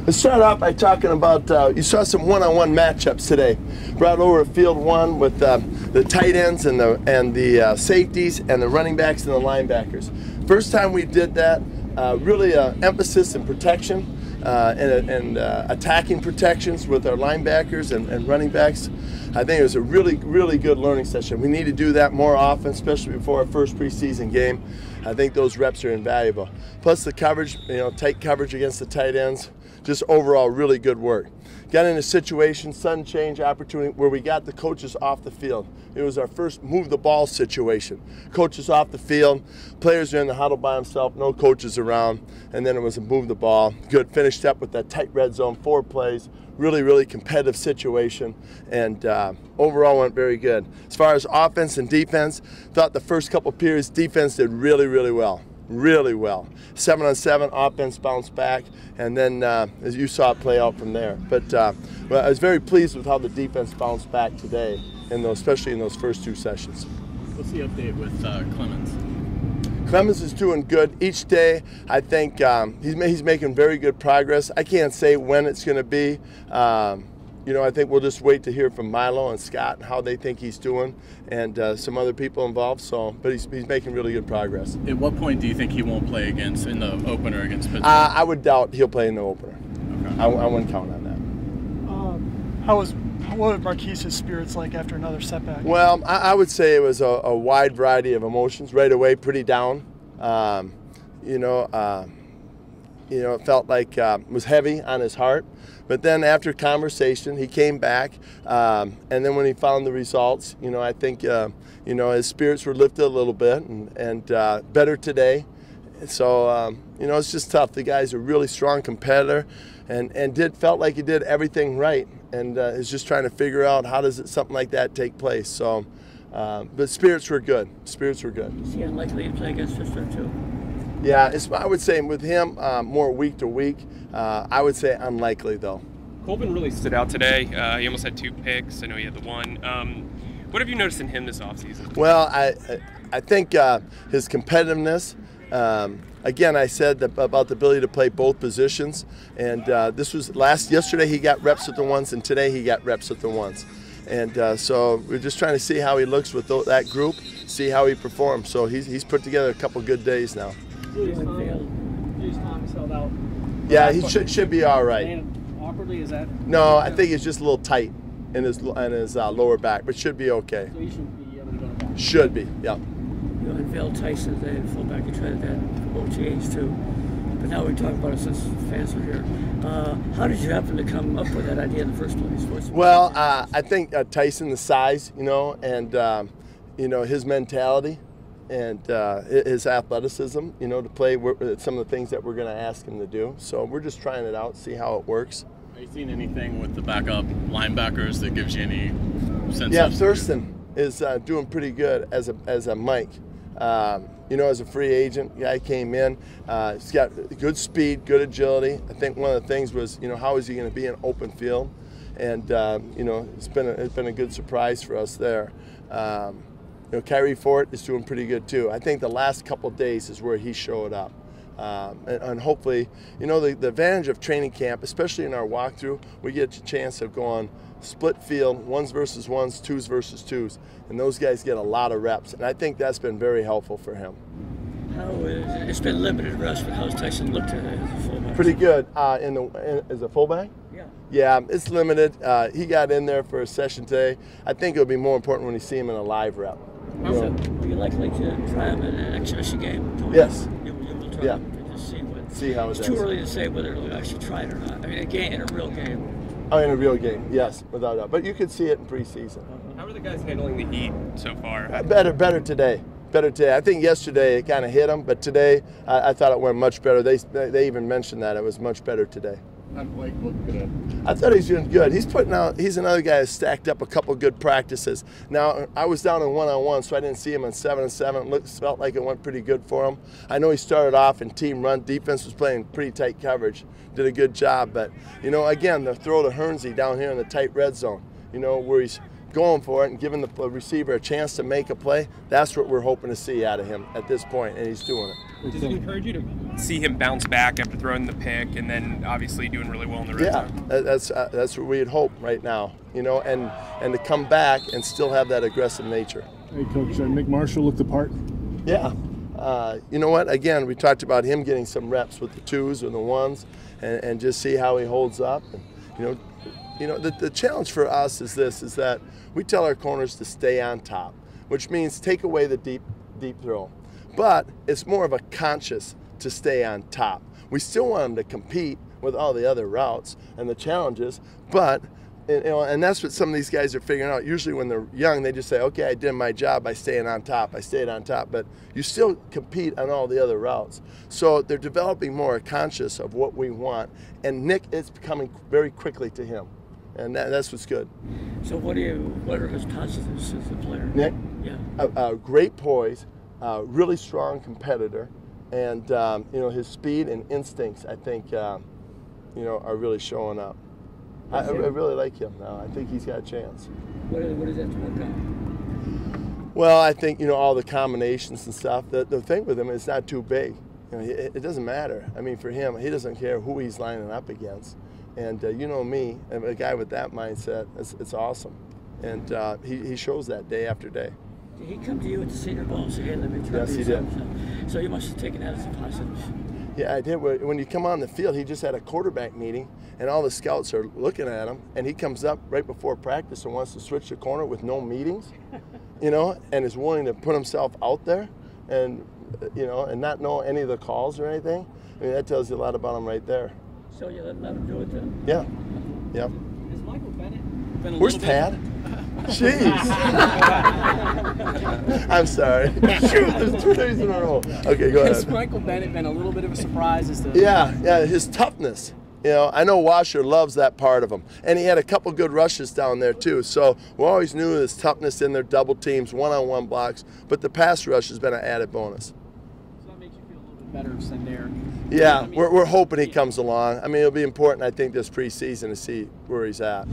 Let's start off by talking about, you saw some one-on-one matchups today. Brought over to field one with the tight ends and the safeties and the running backs and the linebackers. First time we did that, really emphasis in protection and attacking protections with our linebackers and running backs. I think it was a really good learning session. We need to do that more often, especially before our first preseason game. I think those reps are invaluable. Plus the coverage, tight coverage against the tight ends. Just overall really good work. Got in a situation, sudden change opportunity, where we got the coaches off the field. It was our first move the ball situation. Coaches off the field, players are in the huddle by themselves, no coaches around, and then it was a move the ball. Good, finished up with that tight red zone, 4 plays. Really competitive situation, and overall went very good. As far as offense and defense, thought the first couple periods defense did really well. Really well. 7-on-7, offense bounced back, and then as you saw it play out from there. But I was very pleased with how the defense bounced back today, especially in those first 2 sessions. What's the update with Clemens? Clemens is doing good each day. I think he's making very good progress. I can't say when it's going to be. I think we'll just wait to hear from Milo and Scott and how they think he's doing, and some other people involved. But he's making really good progress. At what point do you think he won't play in the opener against Pittsburgh? I would doubt he'll play in the opener. Okay. I wouldn't count on that. What were Marquise's spirits like after another setback? Well, I would say it was a wide variety of emotions. Right away, pretty down. It felt like it was heavy on his heart. But then after conversation, he came back, and then when he found the results, I think his spirits were lifted a little bit, and better today. So it's just tough. The guy's a really strong competitor, and felt like he did everything right, and is just trying to figure out how does something like that take place. So, but spirits were good. Spirits were good. Is he unlikely to play against Pittsburgh too? Yeah, I would say with him more week to week. I would say unlikely though. Colvin really stood out today. He almost had 2 picks. I know he had the 1. What have you noticed in him this offseason? Well, I think his competitiveness. Again, I said about the ability to play both positions, and this was yesterday he got reps with the ones, and today he got reps with the ones. And so we're just trying to see how he looks with that group, see how he performs. So he's put together a couple good days now. Julius Thomas held out. Yeah, he should be all right. Awkwardly, is that? No, I think he's just a little tight in his lower back, but should be okay. So he should be able to go to back. Should be, yeah. You unveiled Tyson today in fullback. You tried that OTAs too. But now we're talking about it since fans are here. How did you happen to come up with that idea in the first place? Well, I think Tyson, the size, and his mentality and his athleticism, to play some of the things that we're going to ask him to do. So we're just trying it out, see how it works. Are you seeing anything with the backup linebackers that gives you any sense? Yeah, Thurston is doing pretty good as a Mike. As a free agent, guy came in. He's got good speed, good agility. I think one of the things was, how is he going to be in open field? And it's been a good surprise for us there. Kyrie Fort is doing pretty good too. I think the last couple of days is where he showed up. And hopefully, the advantage of training camp, especially in our walkthrough, we get a chance of going split field, 1s versus 1s, 2s versus 2s, and those guys get a lot of reps, and I think that's been very helpful for him. It's been limited rest, but how's Tyson looked as a fullback? Pretty good. As a fullback? Yeah. Yeah, it's limited. He got in there for a session today. I think it'll be more important when you see him in a live rep. So, were you likely to try him in an exhibition game? Yes. You will try him to just see how it does. It's too early to say whether he'll actually try it or not. I mean, in a real game. Oh, in a real game, yes, without doubt. But you could see it in preseason. How are the guys handling the heat so far? Better today. I think yesterday it kind of hit them, but today I thought it went much better. They even mentioned that it was much better today. How'd Blake look good? I thought he's doing good. He's another guy who's stacked up a couple good practices. Now, I was down in one-on-one, so I didn't see him in 7-on-7. It felt like it went pretty good for him. I know he started off in team run. Defense was playing pretty tight coverage. Did a good job. But, again, the throw to Hernsey down here in the tight red zone, where he's going for it and giving the receiver a chance to make a play, that's what we're hoping to see out of him at this point, and he's doing it. Does it encourage you to see him bounce back after throwing the pick and then obviously doing really well in the red zone? Yeah, that's what we'd hope right now, you know, and to come back and still have that aggressive nature. Hey, Coach, Nick Marshall looked the part. Yeah. You know what? Again, we talked about him getting some reps with the twos and the ones, and just see how he holds up. And, the challenge for us is this: is that we tell our corners to stay on top, which means take away the deep throw. But it's more of a conscious to stay on top. We still want them to compete with all the other routes and the challenges, but and that's what some of these guys are figuring out. Usually when they're young, they just say, okay, I did my job by staying on top. I stayed on top. But you still compete on all the other routes. So they're developing more conscious of what we want. And Nick is becoming very quickly to him. And that's what's good. So what are his positives as a player? Nick? Yeah. Great poise, really strong competitor. And, his speed and instincts, I think, are really showing up. I really like him now. I think he's got a chance. What does that work out? Well, I think, all the combinations and stuff. The thing with him is it's not too big. It doesn't matter. I mean, for him, he doesn't care who he's lining up against. And me, a guy with that mindset, it's awesome. And he shows that day after day. Did he come to you at the Senior Bowl and say, hey, let me try Yes, he did. So you must have taken that as a positive. Yeah, I did. When you come on the field, he just had a quarterback meeting, and all the scouts are looking at him, and he comes up right before practice and wants to switch the corner with no meetings, and is willing to put himself out there and, and not know any of the calls or anything. I mean, that tells you a lot about him right there. So you let him do it then? Yeah. Yeah. Has Michael Bennett been a Where's little Pat? Jeez. I'm sorry. Shoot, there's 2 days in a row. Okay, go Has ahead. Michael Bennett been a little bit of a surprise as to... Yeah, his toughness. I know Washer loves that part of him. And he had a couple good rushes down there, too. So we always knew his toughness in their double teams, one-on-one blocks. But the pass rush has been an added bonus. So that makes you feel a little bit better than Derek. Yeah, we're hoping he comes along. I mean, it'll be important, I think, this preseason to see where he's at.